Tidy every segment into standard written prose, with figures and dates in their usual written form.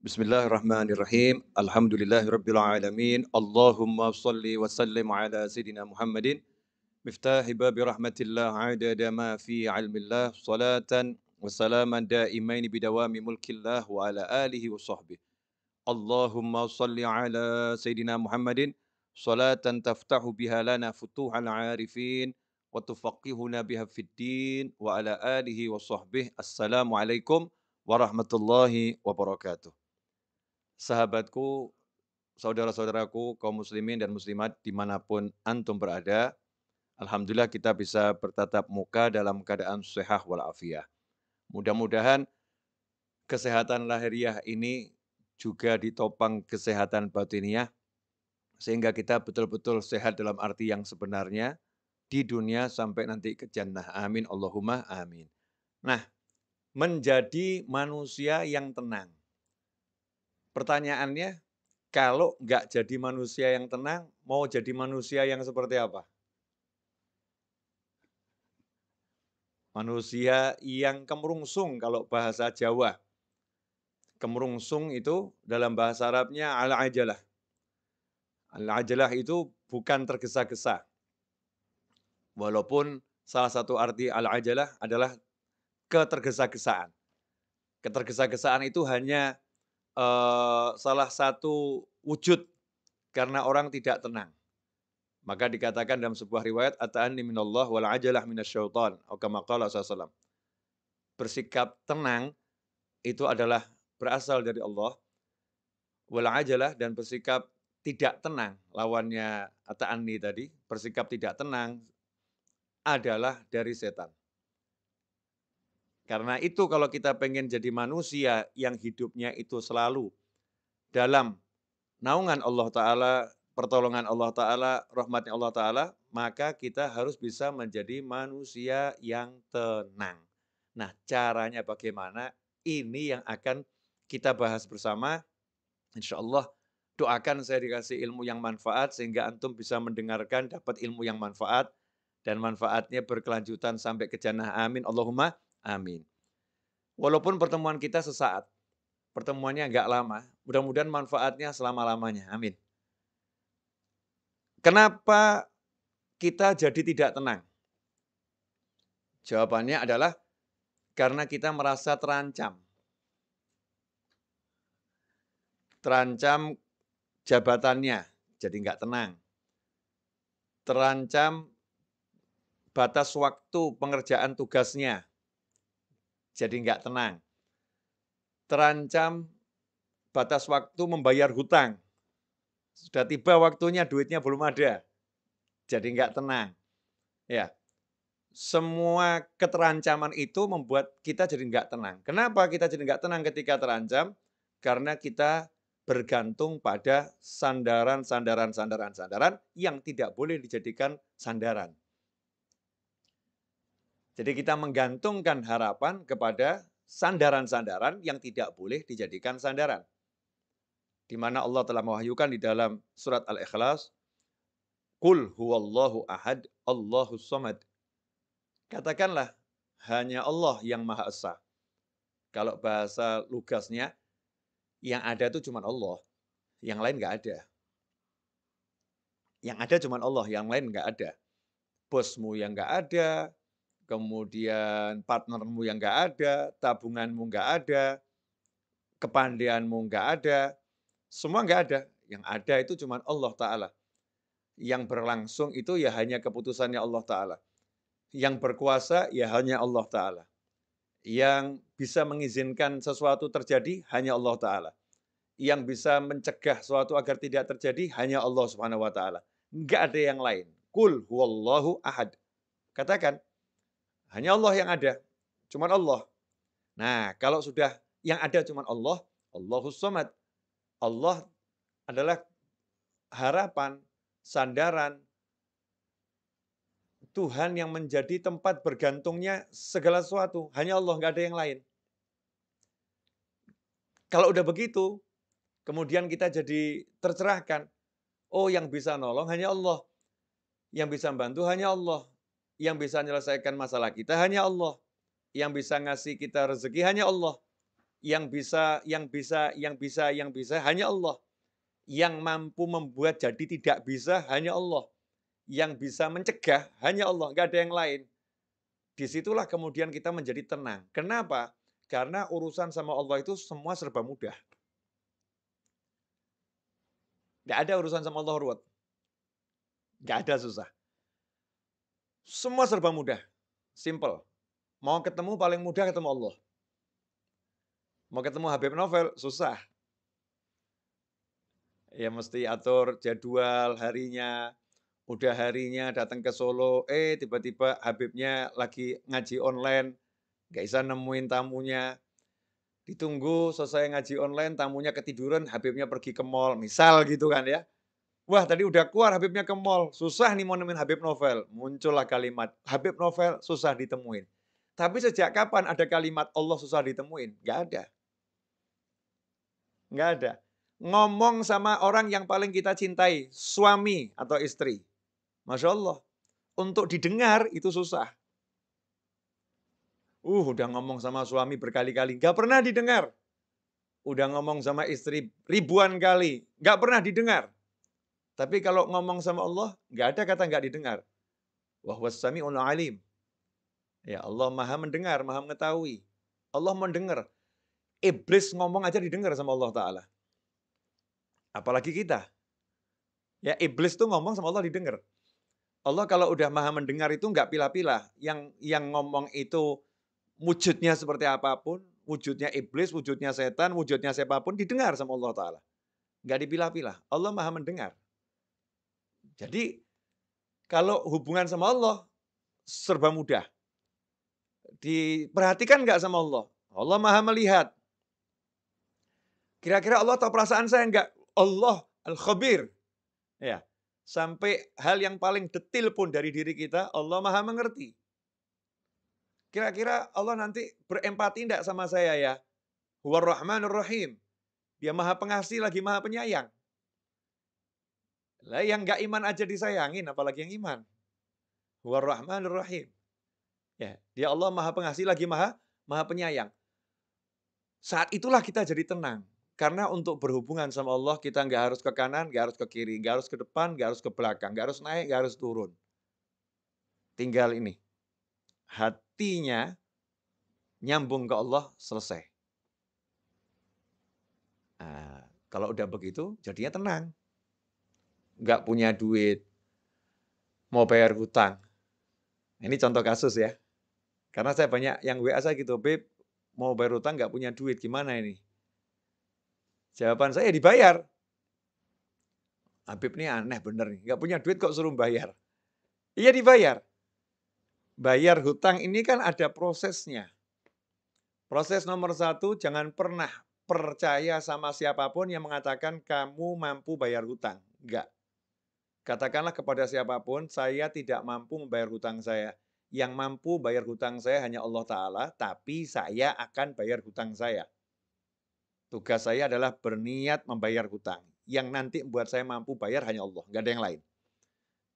Bismillahirrahmanirrahim. Alhamdulillahirabbil alamin. Allahumma shalli wa sallim ala sayidina Muhammadin miftahi babi rahmatillah adada ma fi ilmillah salatan wa salaman daimain bidawami mulkillah wa ala alihi wa sahbihi. Allahumma shalli ala sayidina Muhammadin salatan taftahu biha lana futuhal arifin wa tufaqihuna biha fid din wa ala alihi wa sahbihi. Assalamualaikum warahmatullahi wabarakatuh. Sahabatku, saudara-saudaraku, kaum muslimin dan muslimat dimanapun antum berada, alhamdulillah kita bisa bertatap muka dalam keadaan sehat walafiat. Mudah-mudahan kesehatan lahiriah ini juga ditopang kesehatan batiniah, sehingga kita betul-betul sehat dalam arti yang sebenarnya di dunia sampai nanti ke jannah. Amin, Allahumma amin. Nah, menjadi manusia yang tenang. Pertanyaannya, kalau nggak jadi manusia yang tenang, mau jadi manusia yang seperti apa? Manusia yang kemerungsung kalau bahasa Jawa. Kemerungsung itu dalam bahasa Arabnya al-ajalah. Al-ajalah itu bukan tergesa-gesa. Walaupun salah satu arti al-ajalah adalah ketergesa-gesaan. Ketergesa-gesaan itu hanya salah satu wujud karena orang tidak tenang. Maka dikatakan dalam sebuah riwayat, "Ata'anni minallah wal ajalah minasyaiton." Atau kama qala sallallahu. Bersikap tenang itu adalah berasal dari Allah. Wal ajalah, dan bersikap tidak tenang, lawannya ata'anni tadi, bersikap tidak tenang adalah dari setan. Karena itu kalau kita pengen jadi manusia yang hidupnya itu selalu dalam naungan Allah Ta'ala, pertolongan Allah Ta'ala, rahmatnya Allah Ta'ala, maka kita harus bisa menjadi manusia yang tenang. Nah, caranya bagaimana? Ini yang akan kita bahas bersama. Insya Allah, doakan saya dikasih ilmu yang manfaat, sehingga antum bisa mendengarkan, dapat ilmu yang manfaat, dan manfaatnya berkelanjutan sampai ke jannah. Amin, Allahumma amin. Walaupun pertemuan kita sesaat, pertemuannya nggak lama, mudah-mudahan manfaatnya selama-lamanya. Amin. Kenapa kita jadi tidak tenang? Jawabannya adalah karena kita merasa terancam. Terancam jabatannya, jadi nggak tenang. Terancam batas waktu pengerjaan tugasnya, jadi nggak tenang. Terancam batas waktu membayar hutang. Sudah tiba waktunya, duitnya belum ada, jadi nggak tenang. Ya, semua keterancaman itu membuat kita jadi nggak tenang. Kenapa kita jadi nggak tenang ketika terancam? Karena kita bergantung pada sandaran yang tidak boleh dijadikan sandaran. Jadi kita menggantungkan harapan kepada sandaran-sandaran yang tidak boleh dijadikan sandaran. Di mana Allah telah mewahyukan di dalam surat Al-Ikhlas, "Qul huwallahu ahad, Allahus samad." Katakanlah, hanya Allah yang Maha Esa. Kalau bahasa lugasnya, yang ada itu cuma Allah, yang lain nggak ada. Yang ada cuma Allah, yang lain nggak ada. Bosmu yang nggak ada, kemudian partnermu yang nggak ada, tabunganmu nggak ada, kepandaianmu nggak ada, semua nggak ada. Yang ada itu cuma Allah Ta'ala. Yang berlangsung itu ya hanya keputusannya Allah Ta'ala. Yang berkuasa ya hanya Allah Ta'ala. Yang bisa mengizinkan sesuatu terjadi hanya Allah Ta'ala. Yang bisa mencegah sesuatu agar tidak terjadi hanya Allah Subhanahu wa Ta'ala. Enggak ada yang lain. Qul huwallahu ahad. Katakan, hanya Allah yang ada. Cuman Allah. Nah, kalau sudah yang ada cuman Allah, Allahus samad. Allah adalah harapan, sandaran, Tuhan yang menjadi tempat bergantungnya segala sesuatu. Hanya Allah, nggak ada yang lain. Kalau udah begitu, kemudian kita jadi tercerahkan. Oh, yang bisa nolong hanya Allah. Yang bisa membantu hanya Allah. Yang bisa menyelesaikan masalah kita hanya Allah. Yang bisa ngasih kita rezeki hanya Allah. Yang bisa hanya Allah. Yang mampu membuat jadi tidak bisa hanya Allah. Yang bisa mencegah hanya Allah, nggak ada yang lain. Disitulah kemudian kita menjadi tenang. Kenapa? Karena urusan sama Allah itu semua serba mudah. Nggak ada urusan sama Allah ruwet. Nggak ada susah. Semua serba mudah. Simple. Mau ketemu paling mudah ketemu Allah. Mau ketemu Habib Novel, susah. Ya mesti atur jadwal harinya. Udah harinya datang ke Solo, tiba-tiba Habibnya lagi ngaji online, nggak bisa nemuin tamunya. Ditunggu selesai ngaji online, tamunya ketiduran, Habibnya pergi ke mall, misal gitu kan ya. Wah tadi udah keluar Habibnya ke mall, susah nih mau nemuin Habib Novel. Muncullah kalimat, Habib Novel susah ditemuin. Tapi sejak kapan ada kalimat Allah susah ditemuin? Nggak ada. Nggak ada. Ngomong sama orang yang paling kita cintai, suami atau istri. Masya Allah. Untuk didengar itu susah. Udah ngomong sama suami berkali-kali, nggak pernah didengar. Udah ngomong sama istri ribuan kali, nggak pernah didengar. Tapi kalau ngomong sama Allah, nggak ada kata nggak didengar. Wa huwas sami'ul alim. Ya Allah maha mendengar, maha mengetahui. Allah mendengar. Iblis ngomong aja didengar sama Allah Ta'ala. Apalagi kita. Ya iblis tuh ngomong sama Allah didengar. Allah kalau udah maha mendengar itu nggak pilah-pilah. Yang ngomong itu wujudnya seperti apapun, wujudnya iblis, wujudnya setan, wujudnya siapapun, didengar sama Allah Ta'ala. Nggak dipilah-pilah. Allah maha mendengar. Jadi, kalau hubungan sama Allah, serba mudah. Diperhatikan nggak sama Allah? Allah maha melihat. Kira-kira Allah tahu perasaan saya nggak? Allah Al-Khabir. Ya. Sampai hal yang paling detil pun dari diri kita, Allah maha mengerti. Kira-kira Allah nanti berempati enggak sama saya ya? Huwar Rahmanur Rahim. Dia maha pengasih lagi maha penyayang. Lah yang enggak iman aja disayangin, apalagi yang iman. Huwar Rahmanur Rahim. Ya, dia Allah maha pengasih lagi maha penyayang. Saat itulah kita jadi tenang. Karena untuk berhubungan sama Allah kita nggak harus ke kanan, nggak harus ke kiri, nggak harus ke depan, nggak harus ke belakang, nggak harus naik, nggak harus turun. Tinggal ini, hatinya nyambung ke Allah, selesai. Nah, kalau udah begitu, jadinya tenang. Nggak punya duit, mau bayar hutang. Ini contoh kasus ya. Karena saya banyak yang WA saya gitu, Beb, mau bayar hutang nggak punya duit, gimana ini? Jawaban saya dibayar. Habib ini aneh bener nih, nggak punya duit kok suruh bayar. Iya dibayar. Bayar hutang ini kan ada prosesnya. Proses nomor 1, jangan pernah percaya sama siapapun yang mengatakan kamu mampu bayar hutang. Enggak. Katakanlah kepada siapapun, saya tidak mampu membayar hutang saya. Yang mampu bayar hutang saya hanya Allah Ta'ala, tapi saya akan bayar hutang saya. Tugas saya adalah berniat membayar hutang. Yang nanti membuat saya mampu bayar hanya Allah, nggak ada yang lain.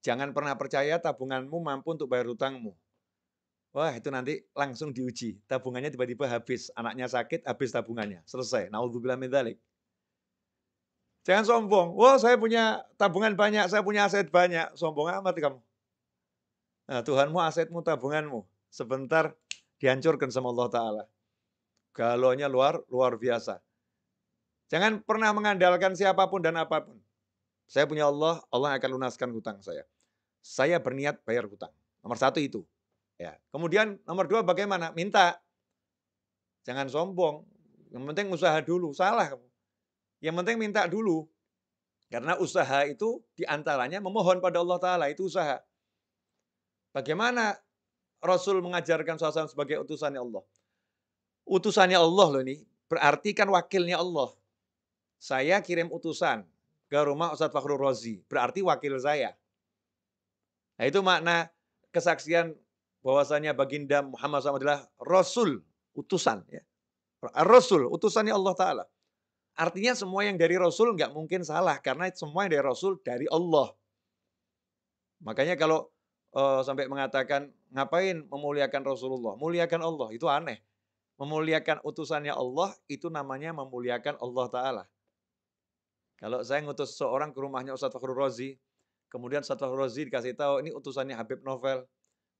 Jangan pernah percaya tabunganmu mampu untuk bayar hutangmu. Wah itu nanti langsung diuji. Tabungannya tiba-tiba habis. Anaknya sakit, habis tabungannya. Selesai. Naudzubillah min dzalik. Jangan sombong. Wah saya punya tabungan banyak, saya punya aset banyak. Sombong amat kamu. Nah, Tuhanmu asetmu, tabunganmu. Sebentar dihancurkan sama Allah Ta'ala. Galaunya luar biasa. Jangan pernah mengandalkan siapapun dan apapun. Saya punya Allah, Allah akan lunaskan hutang saya. Saya berniat bayar hutang. Nomor 1 itu. Ya. Kemudian nomor 2 bagaimana? Minta. Jangan sombong. Yang penting usaha dulu. Salah kamu. Yang penting minta dulu. Karena usaha itu diantaranya memohon pada Allah Ta'ala. Itu usaha. Bagaimana Rasul mengajarkan SAW sebagai utusannya Allah? Utusannya Allah loh ini. Berarti kan wakilnya Allah. Saya kirim utusan ke rumah Ustadz Fakhrul Razi. Berarti wakil saya. Nah itu makna kesaksian bahwasanya baginda Muhammad SAW adalah Rasul, utusan. Ya. Rasul, utusannya Allah Ta'ala. Artinya semua yang dari Rasul nggak mungkin salah, karena semua yang dari Rasul dari Allah. Makanya kalau sampai mengatakan, ngapain memuliakan Rasulullah? Muliakan Allah, itu aneh. Memuliakan utusannya Allah, itu namanya memuliakan Allah Ta'ala. Kalau saya ngutus seorang ke rumahnya Ustadz Fakhrul Razi, kemudian Ustadz Fakhrul Razi dikasih tahu, ini utusannya Habib Novel.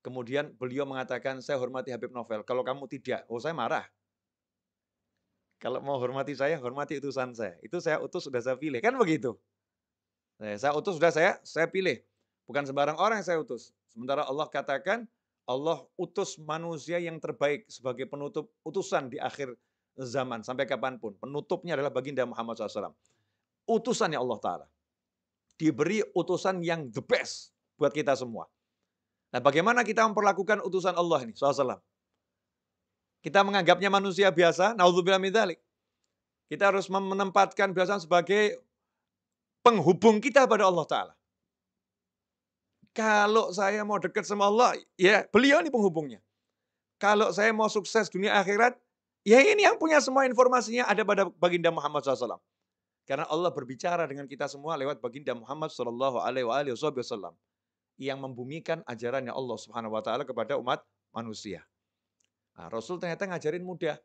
Kemudian beliau mengatakan, saya hormati Habib Novel. Kalau kamu tidak, oh saya marah. Kalau mau hormati saya, hormati utusan saya. Itu saya utus, sudah saya pilih. Kan begitu. Saya utus, sudah saya pilih. Bukan sembarang orang yang saya utus. Sementara Allah katakan, Allah utus manusia yang terbaik sebagai penutup utusan di akhir zaman. Sampai kapanpun. Penutupnya adalah baginda Muhammad SAW. Utusannya Allah Ta'ala. Diberi utusan yang the best buat kita semua. Nah, bagaimana kita memperlakukan utusan Allah ini, SAW? Kita menganggapnya manusia biasa, naudzubillah min dzalik. Kita harus menempatkan biasa sebagai penghubung kita pada Allah Ta'ala. Kalau saya mau dekat sama Allah, ya beliau ini penghubungnya. Kalau saya mau sukses dunia akhirat, ya ini yang punya semua informasinya ada pada baginda Muhammad SAW. Karena Allah berbicara dengan kita semua lewat baginda Muhammad SAW yang membumikan ajarannya Allah Subhanahu Wa Taala kepada umat manusia. Nah, Rasul ternyata ngajarin mudah.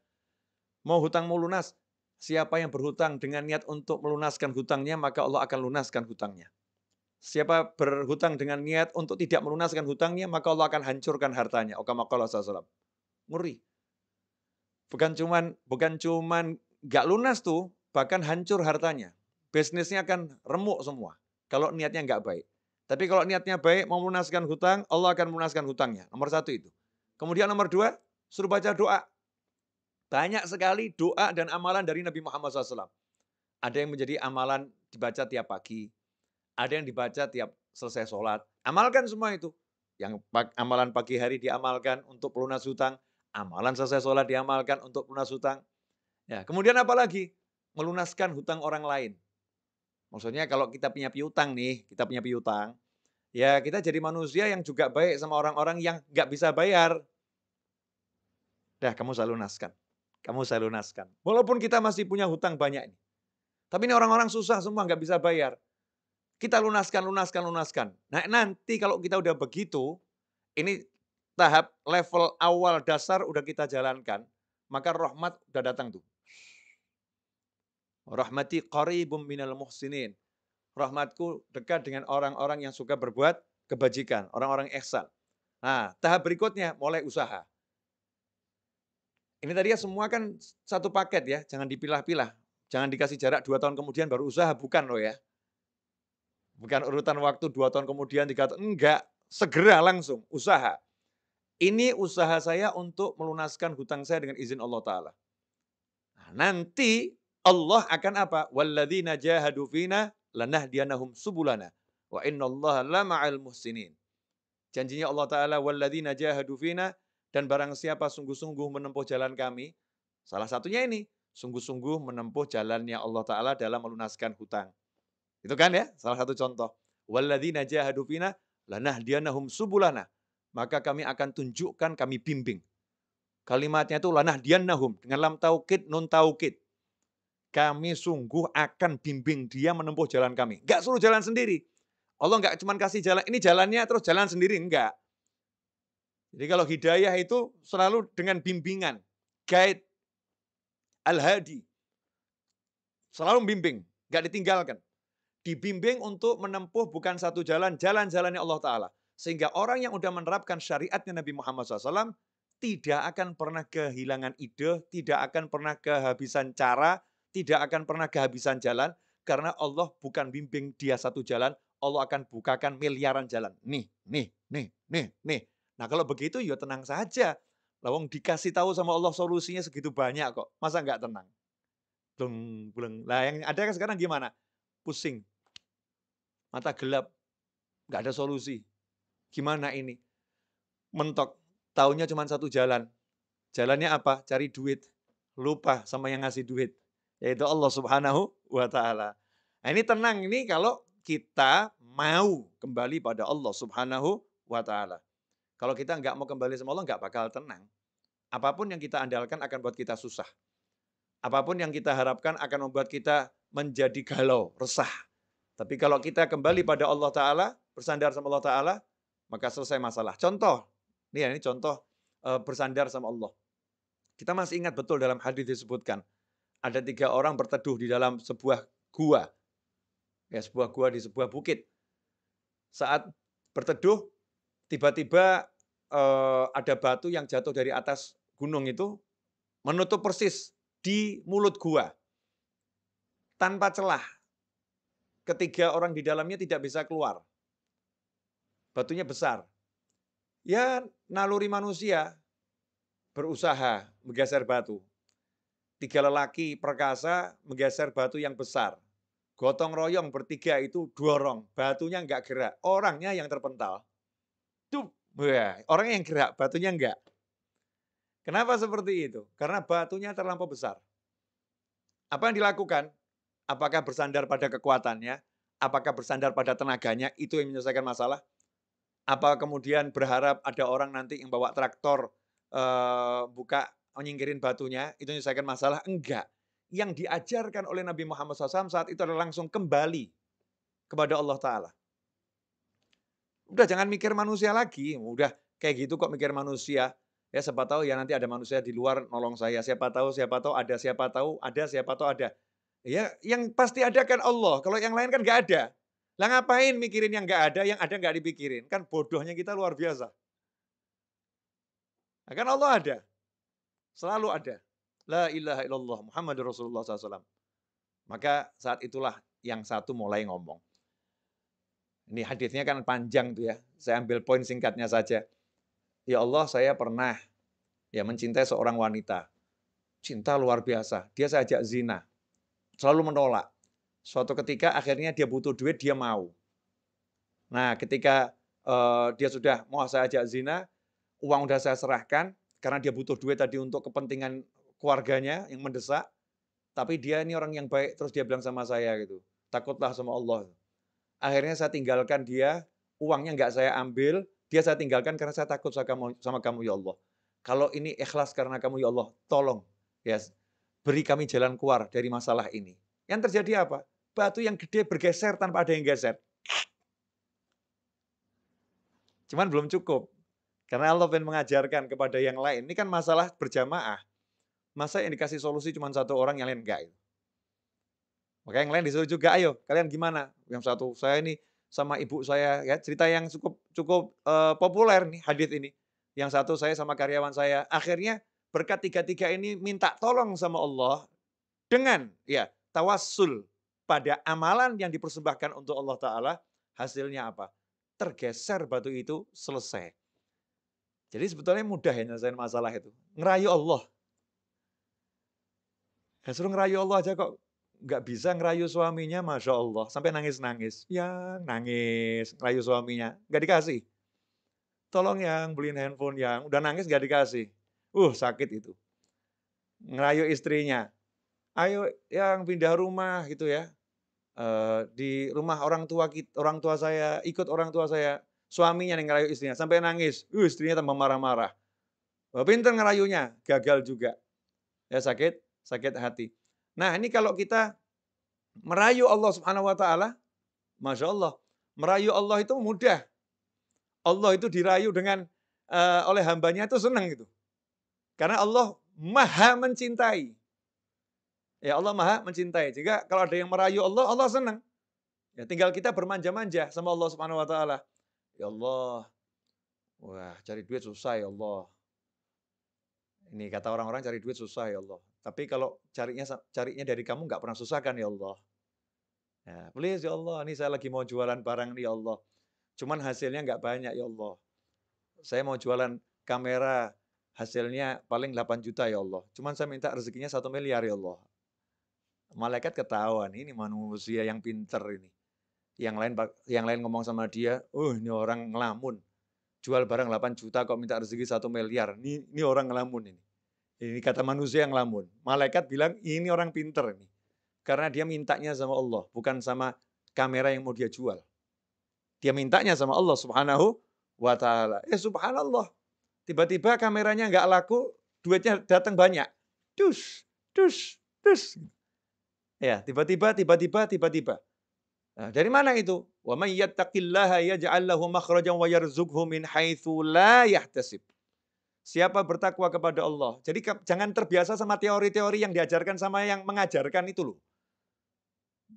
Mau hutang mau lunas, siapa yang berhutang dengan niat untuk melunaskan hutangnya, maka Allah akan lunaskan hutangnya. Siapa berhutang dengan niat untuk tidak melunaskan hutangnya, maka Allah akan hancurkan hartanya. Kama qala sallallahu. Ngeri. Bukan cuman nggak lunas tuh, bahkan hancur hartanya. Bisnisnya akan remuk semua. Kalau niatnya nggak baik. Tapi kalau niatnya baik, mau melunaskan hutang, Allah akan melunaskan hutangnya. Nomor satu itu. Kemudian nomor dua, suruh baca doa. Banyak sekali doa dan amalan dari Nabi Muhammad SAW. Ada yang menjadi amalan dibaca tiap pagi. Ada yang dibaca tiap selesai sholat. Amalkan semua itu. Yang amalan pagi hari diamalkan untuk pelunas hutang. Amalan selesai sholat diamalkan untuk pelunas hutang. Ya, kemudian apa lagi? Melunaskan hutang orang lain. Maksudnya kalau kita punya piutang nih, ya kita jadi manusia yang juga baik sama orang-orang yang nggak bisa bayar. Dah, kamu saya lunaskan. Walaupun kita masih punya hutang banyak ini. Tapi ini orang-orang susah semua, nggak bisa bayar. Kita lunaskan. Nah, nanti kalau kita udah begitu, ini tahap level awal dasar udah kita jalankan, maka rahmat udah datang tuh. Rahmati qaribum minal muhsinin. Rahmatku dekat dengan orang-orang yang suka berbuat kebajikan, orang-orang ihsan. Nah, tahap berikutnya mulai usaha. Ini tadi ya semua kan satu paket ya, jangan dipilah-pilah. Jangan dikasih jarak 2 tahun kemudian baru usaha, bukan loh ya. Bukan urutan waktu 2 tahun kemudian, 3 tahun, enggak. Segera langsung, usaha. Ini usaha saya untuk melunaskan hutang saya dengan izin Allah Ta'ala. Nah, nanti Allah akan apa? Walladzina jahadu fina lanahdiyanahum subulana. Wa innallaha lama'al muhsinin. Janjinya Allah Ta'ala, walladzina jahadu fina, dan barang siapa sungguh-sungguh menempuh jalan kami, salah satunya ini, sungguh-sungguh menempuh jalannya Allah Ta'ala dalam melunaskan hutang. Itu kan ya, salah satu contoh. Walladzina jahadu fina lanahdiyanahum subulana. Maka kami akan tunjukkan, kami bimbing. Kalimatnya itu lanahdiyanahum dengan lam taukid, nun taukid. Kami sungguh akan bimbing dia menempuh jalan kami. Enggak suruh jalan sendiri. Allah enggak cuma kasih jalan, ini jalannya terus jalan sendiri, enggak. Jadi kalau hidayah itu selalu dengan bimbingan, guide, al-hadi. Selalu membimbing, enggak ditinggalkan. Dibimbing untuk menempuh bukan satu jalan, jalan-jalannya Allah Ta'ala. Sehingga orang yang sudah menerapkan syariatnya Nabi Muhammad SAW tidak akan pernah kehilangan ide, tidak akan pernah kehabisan cara, tidak akan pernah kehabisan jalan, karena Allah bukan bimbing dia satu jalan, Allah akan bukakan miliaran jalan. Nih. Nah kalau begitu ya tenang saja. Lawang dikasih tahu sama Allah solusinya segitu banyak kok. Masa nggak tenang? Bleng. Lah yang ada sekarang gimana? Pusing. Mata gelap. Nggak ada solusi. Gimana ini? Mentok. Taunya cuma satu jalan. Jalannya apa? Cari duit. Lupa sama yang ngasih duit. Yaitu Allah Subhanahu wa Ta'ala. Nah, ini tenang ini kalau kita mau kembali pada Allah Subhanahu wa Ta'ala. Kalau kita nggak mau kembali sama Allah, nggak bakal tenang. Apapun yang kita andalkan akan buat kita susah. Apapun yang kita harapkan akan membuat kita menjadi galau, resah. Tapi kalau kita kembali pada Allah Ta'ala, bersandar sama Allah Ta'ala, maka selesai masalah. Contoh, ini contoh bersandar sama Allah. Kita masih ingat betul dalam hadis disebutkan, ada 3 orang berteduh di dalam sebuah gua, ya sebuah gua di sebuah bukit. Saat berteduh, tiba-tiba, ada batu yang jatuh dari atas gunung itu, menutup persis di mulut gua, tanpa celah. Ketiga orang di dalamnya tidak bisa keluar, batunya besar. Ya naluri manusia, berusaha menggeser batu. 3 lelaki perkasa menggeser batu yang besar. Gotong royong bertiga itu dorong, batunya enggak gerak, orangnya yang terpental. Dup, wah, orangnya yang gerak, batunya enggak. Kenapa seperti itu? Karena batunya terlampau besar. Apa yang dilakukan? Apakah bersandar pada kekuatannya? Apakah bersandar pada tenaganya? Itu yang menyelesaikan masalah? Apa kemudian berharap ada orang nanti yang bawa traktor, buka nyingkirin batunya, itu menyelesaikan masalah? Enggak. Yang diajarkan oleh Nabi Muhammad SAW saat itu adalah langsung kembali kepada Allah Ta'ala. Udah jangan mikir manusia lagi, udah kayak gitu kok mikir manusia. Ya siapa tahu ya nanti ada manusia di luar nolong saya, siapa tahu ada, siapa tahu ada, siapa tahu ada. Ya yang pasti ada kan Allah, kalau yang lain kan nggak ada. Lah ngapain mikirin yang nggak ada, yang ada nggak dipikirin? Kan bodohnya kita luar biasa. Nah, kan Allah ada, selalu ada. La ilaha illallah Muhammadur Rasulullah SAW. Maka saat itulah yang satu mulai ngomong. Ini hadisnya kan panjang tuh ya. Saya ambil poin singkatnya saja. Ya Allah, saya pernah ya mencintai seorang wanita. Cinta luar biasa. Dia saya ajak zina. Selalu menolak. Suatu ketika akhirnya dia butuh duit, dia mau. Nah, ketika dia sudah mau saya ajak zina, uang udah saya serahkan karena dia butuh duit tadi untuk kepentingan keluarganya yang mendesak. Tapi dia ini orang yang baik, terus dia bilang sama saya gitu, takutlah sama Allah. Akhirnya saya tinggalkan dia, uangnya nggak saya ambil, dia saya tinggalkan karena saya takut sama kamu ya Allah. Kalau ini ikhlas karena kamu ya Allah, tolong ya beri kami jalan keluar dari masalah ini. Yang terjadi apa? Batu yang gede bergeser tanpa ada yang geser. Cuman belum cukup. Karena Allah ingin mengajarkan kepada yang lain. Ini kan masalah berjamaah. Masa yang dikasih solusi cuma satu orang, yang lain enggak. Maka yang lain disuruh juga, ayo kalian gimana? Yang satu, saya ini sama ibu saya, ya cerita yang cukup cukup populer nih hadis ini. Yang satu saya sama karyawan saya. Akhirnya berkat tiga-tiga ini minta tolong sama Allah dengan ya tawassul pada amalan yang dipersembahkan untuk Allah Ta'ala. Hasilnya apa? Tergeser batu itu, selesai. Jadi sebetulnya mudah ya nyelesain masalah itu. Ngerayu Allah. Ya suruh ngerayu Allah aja kok nggak bisa ngerayu suaminya, Masya Allah. Sampai nangis-nangis. Ya nangis, ngerayu suaminya. Nggak dikasih. Tolong yang beliin handphone yang. Udah nangis nggak dikasih. Sakit itu. Ngerayu istrinya. Ayo yang pindah rumah gitu ya. Di rumah orang tua saya, ikut orang tua saya. Suaminya yang ngerayu istrinya. Sampai nangis. Istrinya tambah marah-marah. Pinter ngerayunya. Gagal juga. Ya sakit hati. Nah ini kalau kita merayu Allah Subhanahu wa Ta'ala, Masya Allah, merayu Allah itu mudah. Allah itu dirayu oleh hambanya itu senang gitu. Karena Allah maha mencintai. Ya Allah maha mencintai. Jika kalau ada yang merayu Allah, Allah senang. Ya tinggal kita bermanja-manja sama Allah Subhanahu wa Ta'ala. Ya Allah, wah cari duit susah ya Allah. Ini kata orang-orang cari duit susah ya Allah. Tapi kalau carinya dari kamu nggak pernah susah kan ya Allah. Ya, please ya Allah, ini saya lagi mau jualan barang nih ya Allah. Cuman hasilnya nggak banyak ya Allah. Saya mau jualan kamera, hasilnya paling 8 juta ya Allah. Cuman saya minta rezekinya 1 miliar ya Allah. Malaikat ketahuan, ini manusia yang pinter ini. Yang lain ngomong sama dia, ini orang ngelamun. Jual barang 8 juta kok minta rezeki 1 miliar. Ini orang ngelamun ini. Ini kata manusia yang ngelamun. Malaikat bilang, ini orang pinter ini. Karena dia mintanya sama Allah, bukan sama kamera yang mau dia jual. Dia mintanya sama Allah Subhanahu wa Ta'ala. Subhanallah. Tiba-tiba kameranya nggak laku, duitnya datang banyak. Dus, dus, dus. Ya, tiba-tiba. Nah, dari mana itu? Wa may yattaqillaha yaj'al lahu makhrajan wa yarzuqhu min haitsu la yahtasib. Siapa bertakwa kepada Allah. Jadi jangan terbiasa sama teori-teori yang diajarkan sama yang mengajarkan itu loh.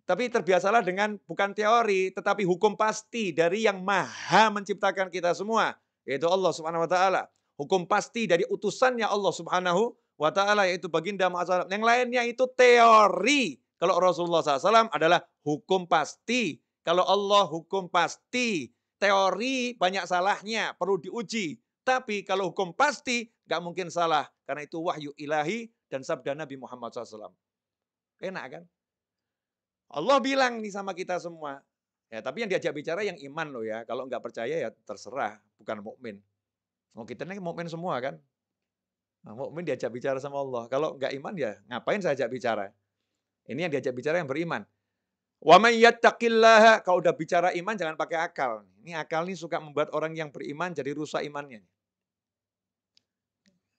Tapi terbiasalah dengan bukan teori, tetapi hukum pasti dari yang maha menciptakan kita semua, yaitu Allah Subhanahu wa taala. Hukum pasti dari utusannya Allah Subhanahu wa taala, yaitu baginda Muhammad SAW. Yang lainnya itu teori. Kalau Rasulullah SAW adalah hukum pasti. Kalau Allah hukum pasti. Teori banyak salahnya, perlu diuji. Tapi kalau hukum pasti, nggak mungkin salah. Karena itu wahyu ilahi dan sabda Nabi Muhammad SAW. Enak kan? Allah bilang nih sama kita semua. Ya, tapi yang diajak bicara yang iman loh ya. Kalau nggak percaya ya terserah, bukan mukmin. Oh, kita ini mukmin semua kan. Nah, mukmin diajak bicara sama Allah. Kalau nggak iman ya ngapain saya ajak bicara? Ini yang diajak bicara yang beriman. Wa may yattaqillaha, kalau udah bicara iman jangan pakai akal. Ini akal nih suka membuat orang yang beriman jadi rusak imannya.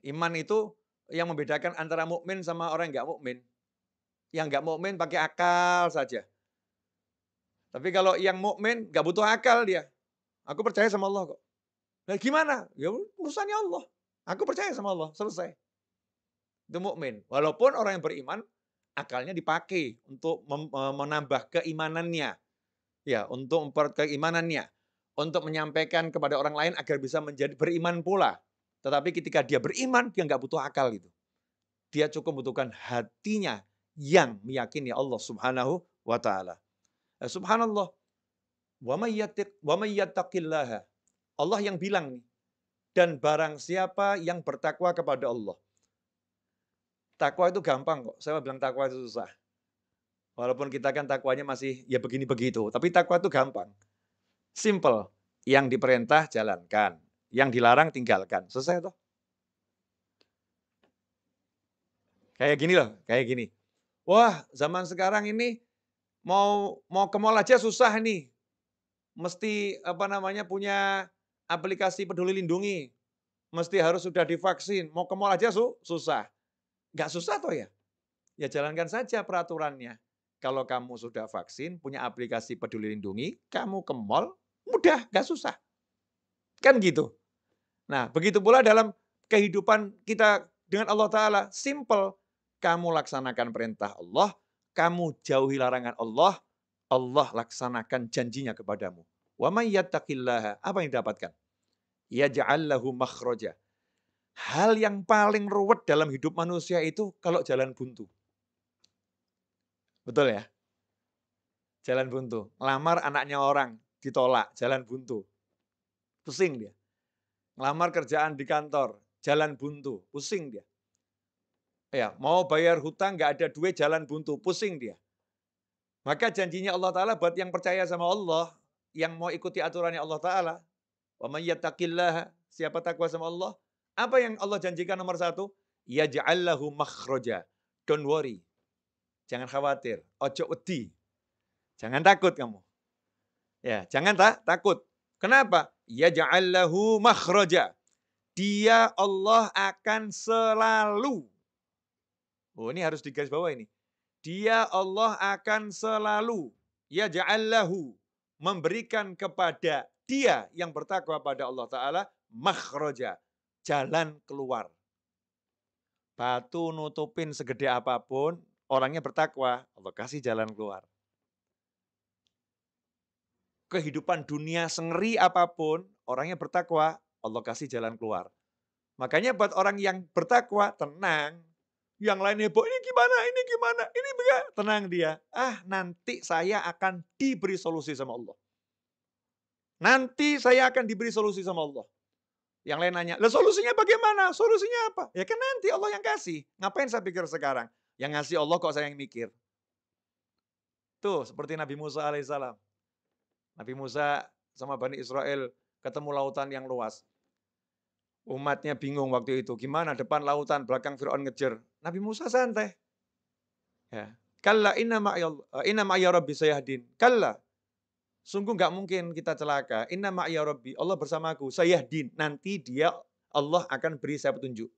Iman itu yang membedakan antara mukmin sama orang yang nggak mukmin. Yang nggak mukmin pakai akal saja. Tapi kalau yang mukmin nggak butuh akal dia. Aku percaya sama Allah kok. Nah, gimana? Ya urusannya Allah. Aku percaya sama Allah, selesai. Itu mukmin. Walaupun orang yang beriman akalnya dipakai untuk menambah keimanannya. Ya, untuk memperkuat keimanannya, untuk menyampaikan kepada orang lain agar bisa menjadi beriman pula. Tetapi ketika dia beriman, dia nggak butuh akal gitu. Dia cukup membutuhkan hatinya yang meyakini Allah Subhanahu wa taala. Subhanallah. Wa may yattaqillaha. Allah yang bilang nih, dan barang siapa yang bertakwa kepada Allah. Takwa itu gampang kok. Saya bilang takwa itu susah. Walaupun kita kan takwanya masih ya begini begitu, tapi takwa itu gampang. Simple. Yang diperintah jalankan, yang dilarang tinggalkan. Selesai toh. Kayak gini loh, kayak gini. Wah, zaman sekarang ini mau ke mall aja susah nih. Mesti punya aplikasi Peduli Lindungi. Mesti harus sudah divaksin. Mau ke mall aja susah. Nggak susah toh ya? Ya jalankan saja peraturannya. Kalau kamu sudah vaksin, punya aplikasi Peduli Lindungi, kamu ke mall, mudah, nggak susah. Kan gitu. Nah, begitu pula dalam kehidupan kita dengan Allah Ta'ala. Simple. Kamu laksanakan perintah Allah, kamu jauhi larangan Allah, Allah laksanakan janjinya kepadamu. Wa may yattaqillaha, apa yang didapatkan? Yaj'al lahu makhraja. Hal yang paling ruwet dalam hidup manusia itu kalau jalan buntu. Betul ya? Jalan buntu. Ngelamar anaknya orang, ditolak, jalan buntu. Pusing dia. Ngelamar kerjaan di kantor, jalan buntu, pusing dia. Ya, mau bayar hutang nggak ada duit, jalan buntu, pusing dia. Maka janjinya Allah Ta'ala buat yang percaya sama Allah, yang mau ikuti aturannya Allah Ta'ala, wa may yattaqillaha, siapa takwa sama Allah, apa yang Allah janjikan nomor satu? Yaj'al lahu makhraja. Don't worry. Jangan khawatir, ojo wedi. Jangan takut kamu. Ya, jangan takut. Kenapa? Yaj'al lahu makhraja. Dia Allah akan selalu. Oh, ini harus digarisbawahi ini. Dia Allah akan selalu yaj'al lahu, memberikan kepada dia yang bertakwa pada Allah Ta'ala makhraja, jalan keluar. Batu nutupin segede apapun, orangnya bertakwa, Allah kasih jalan keluar. Kehidupan dunia sengeri apapun, orangnya bertakwa, Allah kasih jalan keluar. Makanya buat orang yang bertakwa, tenang. Yang lain heboh, ini gimana, ini bagaimana. Tenang dia. Nanti saya akan diberi solusi sama Allah. Nanti saya akan diberi solusi sama Allah. Yang lain nanya, lah solusinya bagaimana? Solusinya apa? Ya kan nanti Allah yang kasih. Ngapain saya pikir sekarang? Yang ngasih Allah kok saya yang mikir. Tuh, seperti Nabi Musa alaihissalam. Nabi Musa sama Bani Israel ketemu lautan yang luas. Umatnya bingung waktu itu. Gimana depan lautan, belakang Fir'aun ngejar. Nabi Musa santai. Ya. Kalla inna ma'ya rabbi sayahdin. Kalla. Sungguh nggak mungkin kita celaka. Inna ma'ya rabbi. Allah bersamaku. Sayahdin. Nanti dia Allah akan beri saya petunjuk.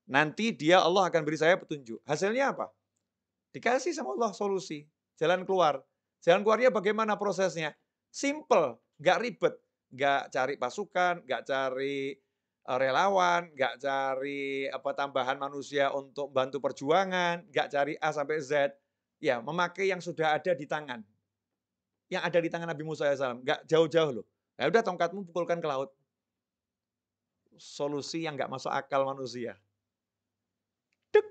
Nanti dia Allah akan beri saya petunjuk. Hasilnya apa? Dikasih sama Allah solusi. Jalan keluar. Jalan keluarnya bagaimana prosesnya? Simple. Nggak ribet. Nggak cari pasukan. Nggak cari relawan, nggak cari apa tambahan manusia untuk bantu perjuangan, nggak cari A sampai Z, ya memakai yang sudah ada di tangan, yang ada di tangan Nabi Musa alaihissalam, nggak jauh-jauh loh. Ya udah tongkatmu pukulkan ke laut. Solusi yang nggak masuk akal manusia. Dek,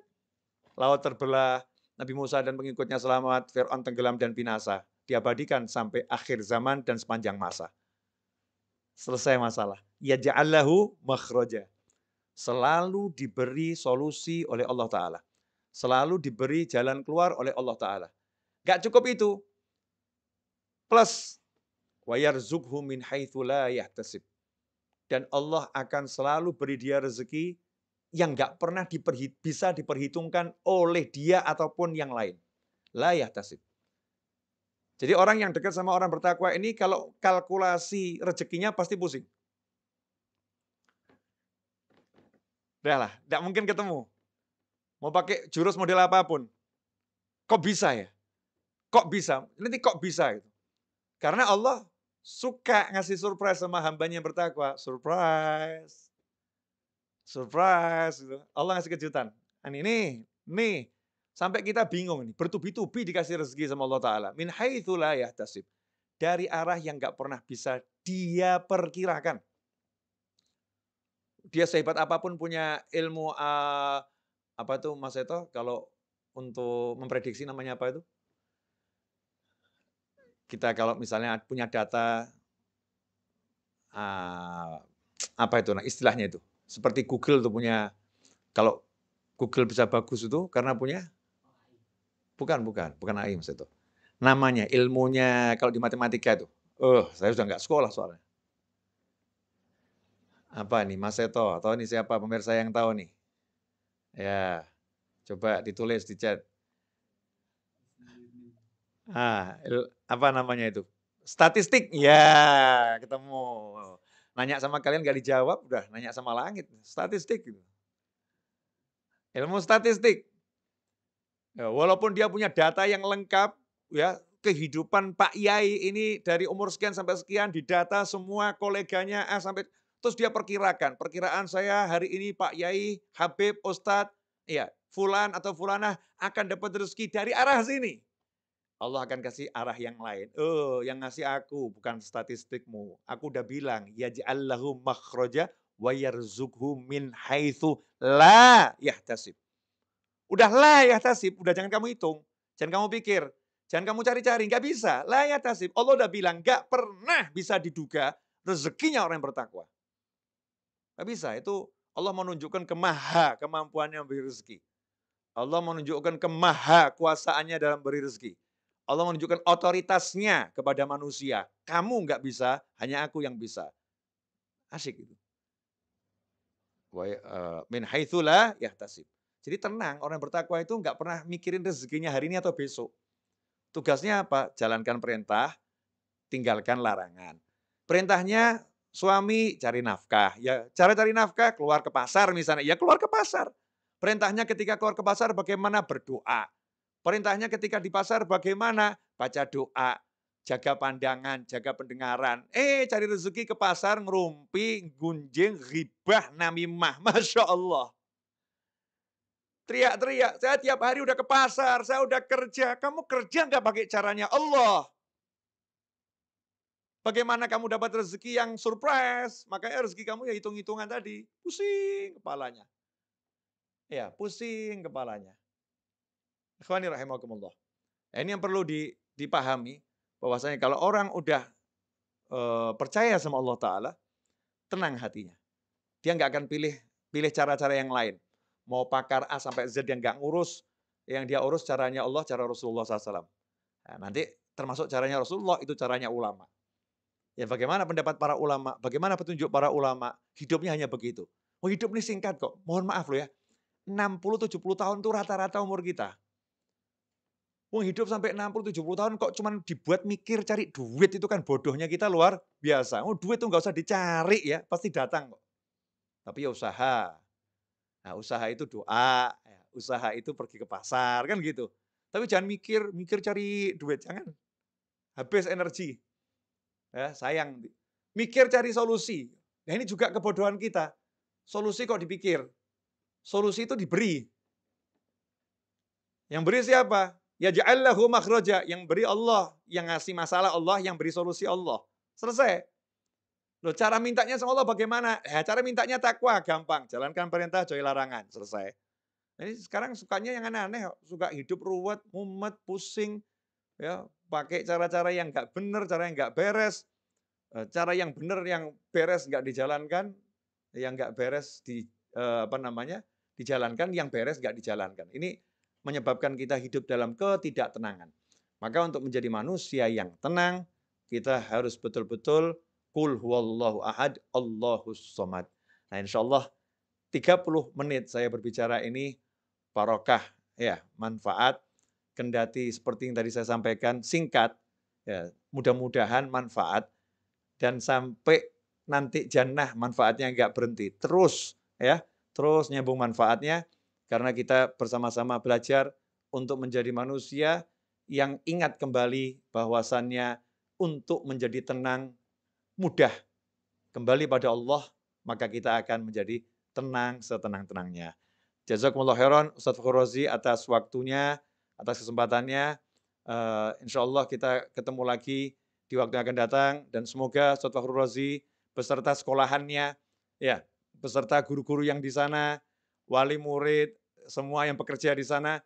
laut terbelah, Nabi Musa dan pengikutnya selamat, Fir'aun tenggelam dan binasa. Diabadikan sampai akhir zaman dan sepanjang masa. Selesai masalah. Ya ja'allahu makhroja. Selalu diberi solusi oleh Allah Ta'ala. Selalu diberi jalan keluar oleh Allah Ta'ala. Gak cukup itu. Plus, وَيَرْزُقْهُ مِنْ حَيْثُ لَا يَحْتَسِبْ. Dan Allah akan selalu beri dia rezeki yang gak pernah bisa diperhitungkan oleh dia ataupun yang lain. La yahtasib. Jadi orang yang dekat sama orang bertakwa ini kalau kalkulasi rezekinya pasti pusing. Udah lah, gak mungkin ketemu. Mau pakai jurus model apapun. Kok bisa ya? Kok bisa? Nanti kok bisa gitu. Karena Allah suka ngasih surprise sama hambanya yang bertakwa. Surprise. Surprise. Gitu. Allah ngasih kejutan. Nih. Sampai kita bingung nih. Bertubi-tubi dikasih rezeki sama Allah Ta'ala. Min haitsu la yahtasib. Dari arah yang gak pernah bisa dia perkirakan. Dia sehebat apapun punya ilmu, apa tuh Mas Eto, kalau untuk memprediksi namanya apa itu? Kita kalau misalnya punya data, apa itu istilahnya itu, seperti Google tuh punya, kalau Google bisa bagus itu karena punya, bukan AI Mas itu. Namanya, ilmunya kalau di matematika itu, saya sudah nggak sekolah soalnya. Apa nih Mas Seto, atau ini siapa pemirsa yang tahu nih? Ya, coba ditulis di chat. Apa namanya itu? Statistik, ya ketemu. Nanya sama kalian gak dijawab, udah nanya sama langit. Statistik. Gitu. Ilmu statistik. Ya, walaupun dia punya data yang lengkap, ya kehidupan Pak Yai ini dari umur sekian sampai sekian, didata semua koleganya sampai, terus dia perkiraan saya hari ini Pak Yai, Habib, Ustadz, ya Fulan atau Fulanah akan dapat rezeki dari arah sini. Allah akan kasih arah yang lain. Yang ngasih aku bukan statistikmu. Aku udah bilang, yaj'allahu makhraja wa yarzuqhu min haitsu la yahtasib. Udah la yahtasib, udah jangan kamu hitung. Jangan kamu pikir, jangan kamu cari-cari, nggak bisa. La yahtasib. Allah udah bilang, nggak pernah bisa diduga rezekinya orang yang bertakwa. Nggak bisa, itu Allah menunjukkan kemampuannya memberi rezeki. Allah menunjukkan kuasaannya dalam beri rezeki. Allah menunjukkan otoritasnya kepada manusia. Kamu nggak bisa, hanya aku yang bisa. Asyik itu. Min haitsu la yahtasib. Jadi tenang, orang bertakwa itu nggak pernah mikirin rezekinya hari ini atau besok. Tugasnya apa? Jalankan perintah, tinggalkan larangan. Perintahnya suami cari nafkah. Ya, cara cari nafkah keluar ke pasar misalnya. Ya keluar ke pasar. Perintahnya ketika keluar ke pasar bagaimana? Berdoa. Perintahnya ketika di pasar bagaimana? Baca doa, jaga pandangan, jaga pendengaran. Cari rezeki ke pasar, ngerumpi, gunjing, ghibah, namimah. Masya Allah. Teriak-teriak, saya tiap hari udah ke pasar, saya udah kerja. Kamu kerja nggak pakai caranya Allah? Bagaimana kamu dapat rezeki yang surprise? Makanya rezeki kamu ya hitung-hitungan tadi. Pusing kepalanya. Ya, pusing kepalanya. Ikhwani rahimakumullah. Ini yang perlu dipahami, bahwasanya kalau orang udah percaya sama Allah Ta'ala, tenang hatinya. Dia nggak akan pilih cara-cara yang lain. Mau pakar A sampai Z yang nggak ngurus, yang dia urus caranya Allah, cara Rasulullah SAW. Nah, nanti termasuk caranya Rasulullah, itu caranya ulama. Ya bagaimana pendapat para ulama, bagaimana petunjuk para ulama, hidupnya hanya begitu. Hidup ini singkat kok, mohon maaf loh ya. 60-70 tahun itu rata-rata umur kita. Hidup sampai 60-70 tahun kok cuman dibuat mikir cari duit, itu kan bodohnya kita luar biasa. Duit tuh nggak usah dicari ya, pasti datang kok. Tapi ya usaha. Nah, usaha itu doa, ya, usaha itu pergi ke pasar, kan gitu. Tapi jangan mikir cari duit, jangan. Habis energi. Ya, sayang. Mikir cari solusi. Nah, ini juga kebodohan kita. Solusi kok dipikir. Solusi itu diberi. Yang beri siapa? Ya ja'allahu makhraja. Yang beri Allah. Yang ngasih masalah Allah, yang beri solusi Allah. Selesai. Loh, cara mintanya sama Allah bagaimana? Ya, cara mintanya takwa, gampang. Jalankan perintah, jauhi larangan. Selesai. Ini sekarang sukanya yang aneh-aneh, suka hidup ruwet, mumet, pusing, ya, pakai cara-cara yang nggak benar, cara yang nggak beres, cara yang benar, yang beres nggak dijalankan, yang nggak beres apa namanya, dijalankan, yang beres nggak dijalankan. Ini menyebabkan kita hidup dalam ketidaktenangan. Maka untuk menjadi manusia yang tenang, kita harus betul-betul qul huwallahu ahad, Allahus somad. Nah, insya Allah 30 menit saya berbicara ini barokah, ya, manfaat, kendati seperti yang tadi saya sampaikan, singkat, ya, mudah-mudahan manfaat, dan sampai nanti jannah manfaatnya nggak berhenti. Terus, ya, terus nyambung manfaatnya, karena kita bersama-sama belajar untuk menjadi manusia yang ingat kembali bahwasannya untuk menjadi tenang, mudah kembali pada Allah, maka kita akan menjadi tenang setenang-tenangnya. Jazakumullah khairan Ustaz Fakhr Razi atas waktunya, atas kesempatannya. Insyaallah kita ketemu lagi di waktu yang akan datang, dan semoga Ustaz Fakhr Razi beserta sekolahannya, ya, beserta guru-guru yang di sana, wali murid, semua yang bekerja di sana,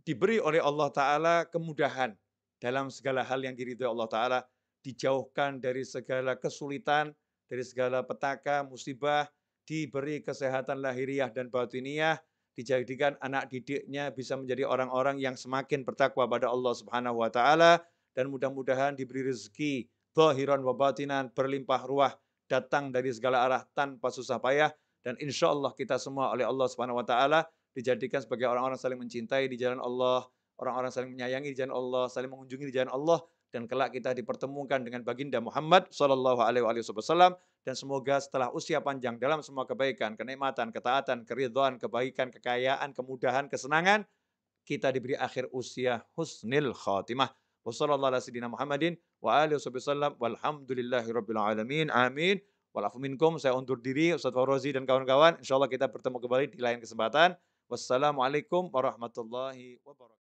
diberi oleh Allah Ta'ala kemudahan dalam segala hal yang diridhoi Allah Ta'ala, dijauhkan dari segala kesulitan, dari segala petaka, musibah, diberi kesehatan lahiriah dan batiniah, dijadikan anak didiknya bisa menjadi orang-orang yang semakin bertakwa pada Allah Subhanahu wa taala, dan mudah-mudahan diberi rezeki zahiran wa batinan, berlimpah ruah, datang dari segala arah tanpa susah payah, dan insya Allah kita semua oleh Allah Subhanahu wa taala dijadikan sebagai orang-orang saling mencintai di jalan Allah, orang-orang saling menyayangi di jalan Allah, saling mengunjungi di jalan Allah, dan kelak kita dipertemukan dengan baginda Muhammad sallallahu alaihi wasallam, dan semoga setelah usia panjang dalam semua kebaikan, kenikmatan, ketaatan, keridhaan, kebaikan, kekayaan, kemudahan, kesenangan, kita diberi akhir usia husnil khatimah. Wassallallahu ala sayyidina Muhammadin wa alihi wasallam walhamdulillahi rabbil alamin. Amin. Walafu minkum, saya undur diri, Ustaz Faurozi dan kawan-kawan. Insyaallah kita bertemu kembali di lain kesempatan. Wassalamualaikum warahmatullahi wabarakatuh.